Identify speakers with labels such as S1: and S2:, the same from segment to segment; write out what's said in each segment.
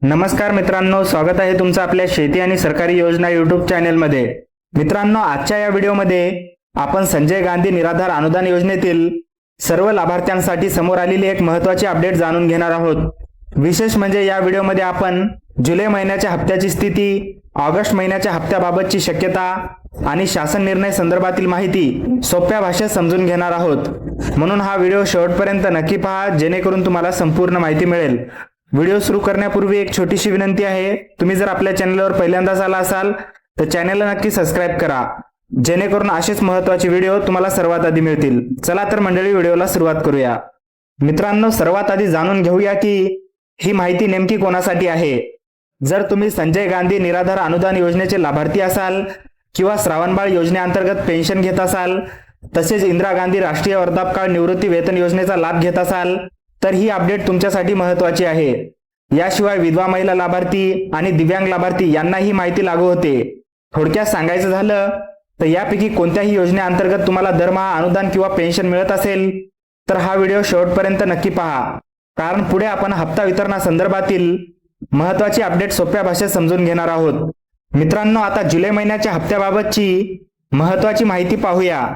S1: नमस्कार मित्रांनो, स्वागत आहे तुमचं आपल्या शेती आणि सरकारी योजना यूट्यूब चॅनेलमध्ये। मित्रांनो, आजच्या या व्हिडिओमध्ये आपण संजय गांधी निराधार अनुदान योजनेतील सर्व लाभार्थ्यांसाठी समोर आलेली एक महत्त्वाची अपडेट जाणून घेणार आहोत। विशेष म्हणजे या व्हिडिओमध्ये आपण जुलै महिन्याच्या हप्त्याची स्थिती, ऑगस्ट महिन्याच्या हप्त्याबाबतची शक्यता आणि शासन निर्णय संदर्भातील माहिती सोप्या भाषेत समजून घेणार आहोत। म्हणून हा व्हिडिओ शेवटपर्यंत नक्की पहा, जेणेकरून तुम्हाला संपूर्ण माहिती मिळेल। व्हिडिओ सुरू करण्यापूर्वी एक छोटीशी विनंती आहे, तुम्ही जर आपल्या चॅनलवर पहिल्यांदाच आला असाल तर चॅनलला नक्की सबस्क्राइब करा, जेणेकरून असेच महत्त्वाचे व्हिडिओ तुम्हाला सर्वात आधी मिळतील। चला तर मंडळी, व्हिडिओला सुरुवात करूया। मित्रांनो, सर्वात आधी जाणून घेऊया की ही माहिती नेमकी कोणासाठी आहे। जर तुम्ही संजय गांधी निराधार अनुदान योजनेचे लाभार्थी असाल किंवा श्रावणबाळ योजनेअंतर्गत पेन्शन घेत असाल, तसेच इंदिरा गांधी राष्ट्रीय वृद्धापकाळ निवृत्ती वेतन योजनेचा लाभ घेत असाल तर ही अपडेट तुमच्यासाठी महत्त्वाची आहे। याशिवाय विधवा महिला लाभार्थी आणि दिव्यांग लाभार्थी यांना ही माहिती लागू होते। थोडक्यात सांगायचं झालं तर यापैकी कोणत्याही योजनेअंतर्गत तुम्हाला दरमहा अनुदान किंवा पेन्शन मिळत असेल तर हा व्हिडिओ शेवटपर्यंत नक्की पहा, कारण पुढे आपण हप्ता वितरणासंदर्भातील महत्त्वाची अपडेट सोप्या भाषेत समजून घेणार आहोत। मित्रांनो, आता जुलै महिन्याच्या हप्त्याबाबतची महत्त्वाची माहिती पाहूया।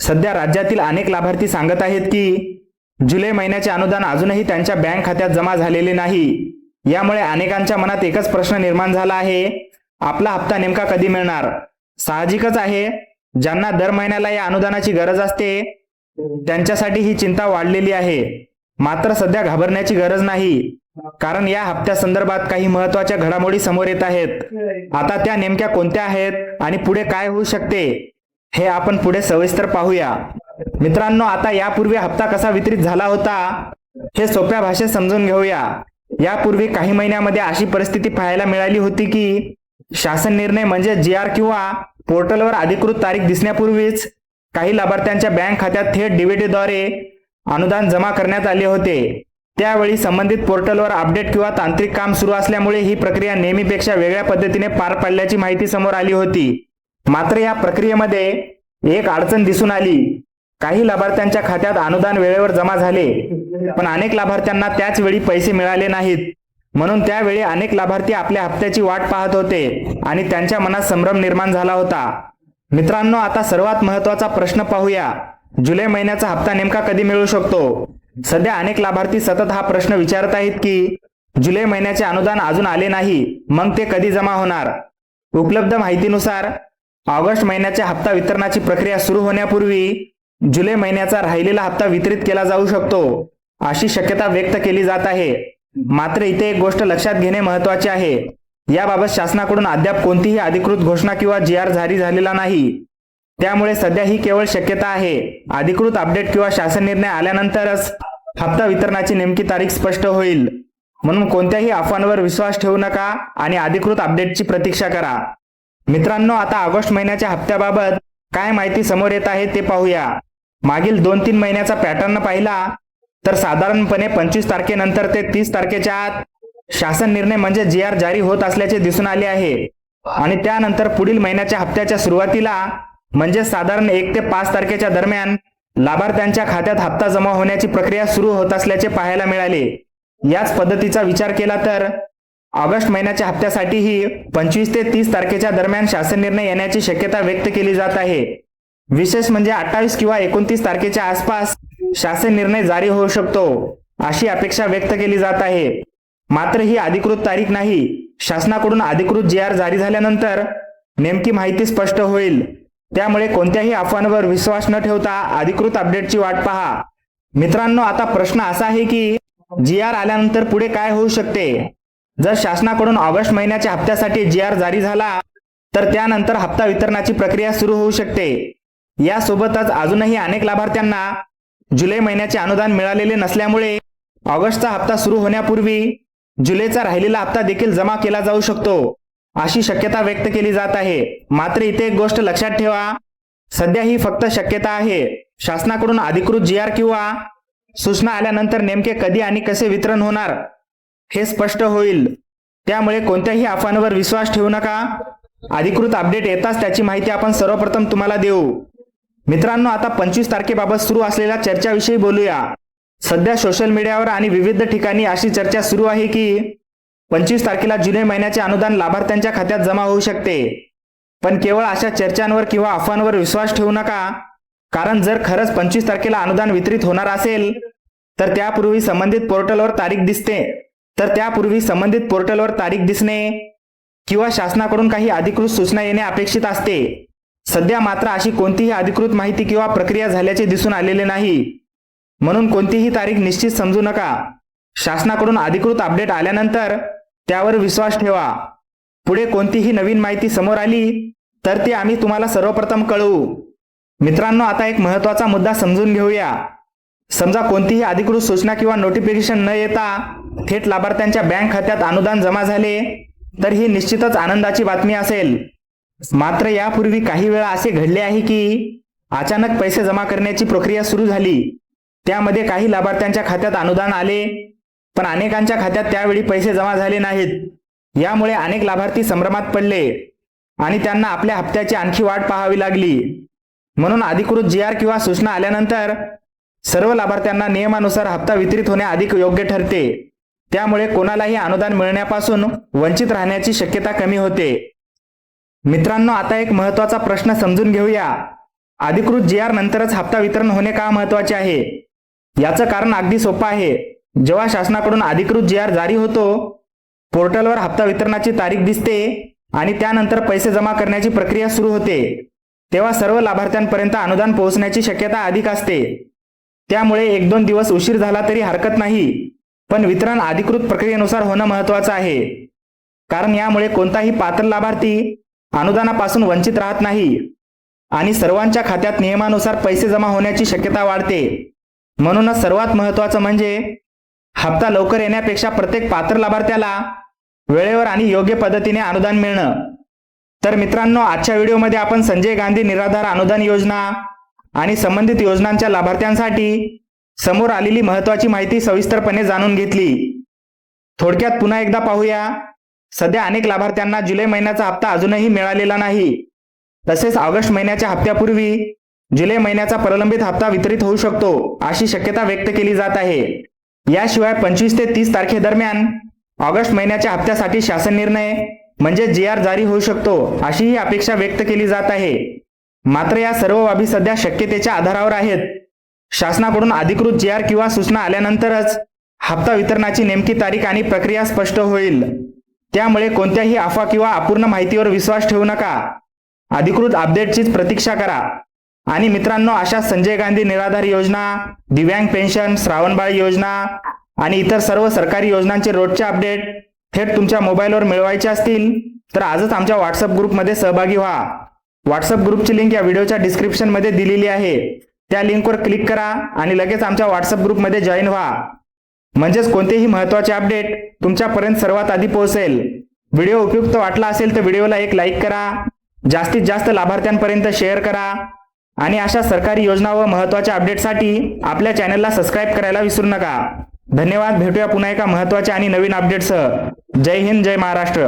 S1: सध्या राज्यातील अनेक लाभार्थी सांगत आहेत की जुलै महिन्याचे अनुदान अजूनही त्यांच्या बँक खात्यात जमा झालेले नाही। यामुळे अनेकांच्या मनात एकच प्रश्न निर्माण झाला आहे, आपला हप्ता नेमका कधी मिळणार। साहजिकच आहे, ज्यांना दर महिन्याला या अनुदानाची गरज असते त्यांच्यासाठी ही चिंता वाढलेली आहे। मात्र सध्या घाबरण्याची गरज नाही, कारण या हप्त्या संदर्भात काही महत्त्वाच्या घडामोडी समोर येत आहेत। आता त्या नेमक्या कोणत्या आहेत आणि पुढे काय होऊ शकते हे आपण पुढे सविस्तर पाहूया। मित्रांनो, आता यापूर्वी हप्ता कसा वितरित झाला होता हे सोप्या भाषेत समजून घेऊया। यापूर्वी काही महिन्यामध्ये अशी परिस्थिती पाहायला मिळाली होती की शासन निर्णय म्हणजे GR किंवा पोर्टलवर अधिकृत तारीख दिसण्यापूर्वीच काही लाभार्थ्यांच्या बँक खात्यात थेट DBT द्वारे अनुदान जमा करण्यात आले होते। त्यावेळी संबंधित पोर्टलवर अपडेट किंवा तांत्रिक काम सुरू असल्यामुळे ही प्रक्रिया नेहमीपेक्षा वेगळ्या पद्धतीने पार पडल्याची माहिती समोर आली होती। मात्र या प्रक्रियेमध्ये एक अडचण दिसून आली। काही लाभार्थ्यांच्या खात्यात अनुदान वेळेवर जमा झाले, पण अनेक लाभार्थ्यांना त्याच वेळी पैसे मिळाले नाहीत। म्हणून त्यावेळी अनेक लाभार्थी आपल्या हप्त्याची वाट पाहत होते आणि त्यांच्या मनात संभ्रम निर्माण झाला होता। मित्रांनो, आता सर्वात महत्त्वाचा प्रश्न पाहूया, जुलै महिन्याचा हप्ता नेमका कधी मिळू शकतो। सध्या अनेक लाभार्थी सतत हा प्रश्न विचारत आहेत की जुलै महिन्याचे अनुदान अजून आले नाही, मग ते कधी जमा होणार। उपलब्ध माहितीनुसार ऑगस्ट महिन्याच्या हप्ता वितरणाची प्रक्रिया सुरू होण्यापूर्वी जुलै महिन्याचा राहिलेला हप्ता वितरित केला जाऊ शकतो, अशी शक्यता व्यक्त केली जात आहे। मात्र इथे एक गोष्ट लक्षात घेणे महत्त्वाचे आहे, याबाबत शासनाकडून अद्याप कोणतीही अधिकृत घोषणा किंवा GR जारी झालेला नाही। त्यामुळे सध्या ही केवळ शक्यता आहे। अधिकृत अपडेट किंवा शासन निर्णय आल्यानंतरच हप्ता वितरणाची नेमकी तारीख स्पष्ट होईल। म्हणून कोणत्याही अफवांवर विश्वास ठेवू नका आणि अधिकृत अपडेटची प्रतीक्षा करा। मित्रांनो, आता ऑगस्ट महिन्याच्या हप्त्याबाबत काय माहिती समोर येत आहे ते पाहूया। मागील 2-3 महिन्याचा पॅटर्न पाहिला तर साधारणपणे 25 तारखेनंतर ते 30 तारखेच्या आत शासन निर्णय म्हणजे GR जारी होत असल्याचे दिसून आले आहे आणि त्यानंतर पुढील महिन्याच्या हप्त्याच्या सुरुवातीला म्हणजे साधारण 1 ते 5 तारखेच्या दरम्यान लाभार्थ्यांच्या खात्यात हप्ता जमा होण्याची प्रक्रिया सुरू होत असल्याचे पाहायला मिळाले। याच पद्धतीचा विचार केला तर ऑगस्ट महिन्याच्या हप्त्यासाठीही 25 ते 30 तारखेच्या दरम्यान शासन निर्णय येण्याची शक्यता व्यक्त केली जात आहे। विशेष म्हणजे 28 किंवा 29 तारखेच्या आसपास शासन निर्णय जारी होऊ शकतो, अशी अपेक्षा व्यक्त केली जात आहे। मात्र ही अधिकृत तारीख नाही। शासनाकडून अधिकृत GR जारी झाल्यानंतर नेमकी माहिती स्पष्ट होईल। त्यामुळे कोणत्याही अफवांवर विश्वास न ठेवता अधिकृत अपडेटची वाट पहा। मित्रांनो, आता प्रश्न असा आहे की GR आल्यानंतर पुढे काय होऊ शकते। जर शासनाकडून ऑगस्ट महिन्याच्या हप्त्यासाठी GR जारी झाला तर त्यानंतर हप्ता वितरणाची प्रक्रिया सुरू होऊ शकते। यासोबतच अजूनही अनेक लाभार्थ्यांना जुलै महिन्याचे अनुदान मिळालेले नसल्यामुळे ऑगस्टचा हप्ता सुरू होण्यापूर्वी जुलैचा राहिलेला हप्ता देखील जमा केला जाऊ शकतो, अशी शक्यता व्यक्त केली जात आहे। मात्र इथे एक गोष्ट लक्षात ठेवा, सध्या ही फक्त शक्यता आहे। शासनाकडून अधिकृत GR किंवा सूचना आल्यानंतर नेमके कधी आणि कसे वितरण होणार हे स्पष्ट होईल। त्यामुळे कोणत्याही अफवांवर विश्वास ठेवू नका। अधिकृत अपडेट येताच त्याची माहिती आपण सर्वप्रथम तुम्हाला देऊ। मित्रांनो, आता 25 तारखेबाबत सुरू असलेल्या चर्चाविषयी बोलूया। सध्या सोशल मीडियावर आणि विविध ठिकाणी अशी चर्चा सुरू आहे की 25 तारखेला जुलै महिन्याचे अनुदान लाभार्थ्यांच्या खात्यात जमा होऊ शकते। पण केवळ अशा चर्चांवर किंवा अफवांवर विश्वास ठेवू नका, कारण जर खरंच 25 तारखेला अनुदान वितरित होणार असेल तर त्यापूर्वी संबंधित पोर्टलवर तारीख दिसणे किंवा शासनाकडून काही अधिकृत सूचना येणे अपेक्षित असते। सध्या मात्र अशी कोणतीही अधिकृत माहिती किंवा प्रक्रिया झाल्याचे दिसून आलेले नाही, म्हणून कोणतीही तारीख निश्चित समजू नका। शासनाकडून अधिकृत अपडेट आल्यानंतर त्यावर विश्वास ठेवा। पुढे कोणतीही नवीन माहिती समोर आली तर ती आम्ही तुम्हाला सर्वप्रथम कळवू। मित्रांनो, आता एक महत्त्वाचा मुद्दा समजून घेऊया। समजा कोणतीही अधिकृत सूचना किंवा नोटिफिकेशन न येता थेट लाभार्थ्यांच्या बँक खात्यात अनुदान जमा झाले तर ही निश्चितच आनंदाची बातमी असेल। मात्र यापूर्वी काही वेळा असे घडले आहे की अचानक पैसे जमा करण्याची प्रक्रिया सुरू झाली, त्यामध्ये काही लाभार्थ्यांच्या खात्यात अनुदान आले पण अनेकांच्या खात्यात त्यावेळी पैसे जमा झाले नाहीत। यामुळे अनेक लाभार्थी संभ्रमात पडले आणि त्यांना आपल्या हप्त्याची आणखी वाट पाहावी लागली। म्हणून अधिकृत GR किंवा सूचना आल्यानंतर सर्व लाभार्थ्यांना नियमानुसार हप्ता वितरित होणे अधिक योग्य ठरते। त्यामुळे कोणालाही अनुदान मिळण्यापासून वंचित राहण्याची शक्यता कमी होते। मित्रांनो, आता एक महत्त्वाचा प्रश्न समजून घेऊया। अधिकृत GR नंतरच हप्ता वितरण होणे का महत्त्वाचे आहे? याचं कारण अगदी सोपं आहे। जेव्हा शासनाकडून अधिकृत GR जारी होतो, पोर्टलवर हप्ता वितरणाची तारीख दिसते आणि त्यानंतर पैसे जमा करण्याची प्रक्रिया सुरू होते, तेव्हा सर्व लाभार्थ्यांपर्यंत अनुदान पोहोचण्याची शक्यता अधिक असते। त्यामुळे 1-2 दिवस उशीर झाला तरी हरकत नाही, पण वितरण अधिकृत प्रक्रियेनुसार होणं महत्त्वाचं आहे। कारण यामुळे कोणताही पात्र लाभार्थी अनुदानापासून वंचित राहत नाही आणि सर्वांच्या खात्यात नियमानुसार पैसे जमा होण्याची शक्यता वाढते। म्हणूनच सर्वात महत्त्वाचं म्हणजे हप्ता लवकर येण्यापेक्षा प्रत्येक पात्र लाभार्थ्याला वेळेवर आणि योग्य पद्धतीने अनुदान मिळणं। तर मित्रांनो, आजच्या व्हिडिओमध्ये आपण संजय गांधी निराधार अनुदान योजना आणि संबंधित योजनांच्या लाभार्थ्यांसाठी समोर आलेली महत्त्वाची माहिती सविस्तरपणे जाणून घेतली। थोडक्यात पुन्हा एकदा पाहूया। सध्या अनेक लाभार्थ्यांना जुलै महिन्याचा हप्ता अजूनही मिळालेला नाही। तसेच ऑगस्ट महिन्याच्या हप्त्यापूर्वी जुलै महिन्याचा प्रलंबित हप्ता वितरित होऊ शकतो अशी शक्यता व्यक्त केली जात आहे। याशिवाय 25 ते 30 तारखेदरम्यान ऑगस्ट महिन्याच्या हप्त्यासाठी शासन निर्णय म्हणजे GR जारी होऊ शकतो अशीही अपेक्षा व्यक्त केली जात आहे। मात्र या सर्व बाबी सध्या शक्यतेच्या आधारावर आहेत। शासनाकडून अधिकृत GR किंवा सूचना आल्यानंतरच हप्ता वितरणाची नेमकी तारीख आणि प्रक्रिया स्पष्ट होईल। त्यामुळे कोणत्याही अफवा किंवा अपूर्ण माहितीवर विश्वास ठेवू नका। अधिकृत अपडेटचीच प्रतीक्षा करा। आणि मित्रांनो, अशा संजय गांधी निराधार योजना, दिव्यांग पेन्शन, श्रावणबाळ योजना आणि इतर सर्व सरकारी योजनांचे रोजचे अपडेट थेट तुमच्या मोबाईलवर मिळवायचे असतील तर आजच आमच्या व्हॉट्सअप ग्रुपमध्ये सहभागी व्हा। व्हॉट्सअप ग्रुपची लिंक या व्हिडिओच्या डिस्क्रिप्शनमध्ये दिलेली आहे। त्या लिंकवर क्लिक करा आणि लगेच आमच्या व्हॉट्सअप ग्रुपमध्ये जॉईन व्हा, म्हणजेच कोणतेही महत्त्वाचे अपडेट तुमच्यापर्यंत सर्वात आधी पोहोचेल। व्हिडिओ उपयुक्त वाटला असेल तर व्हिडिओला एक लाईक करा, जास्तीत जास्त लाभार्थ्यांपर्यंत शेअर करा आणि अशा सरकारी योजना व महत्त्वाच्या अपडेटसाठी आपल्या चॅनलला सबस्क्राईब करायला विसरू नका। धन्यवाद। भेटूया पुन्हा एका महत्त्वाच्या आणि नवीन अपडेटसह। जय हिंद, जय महाराष्ट्र।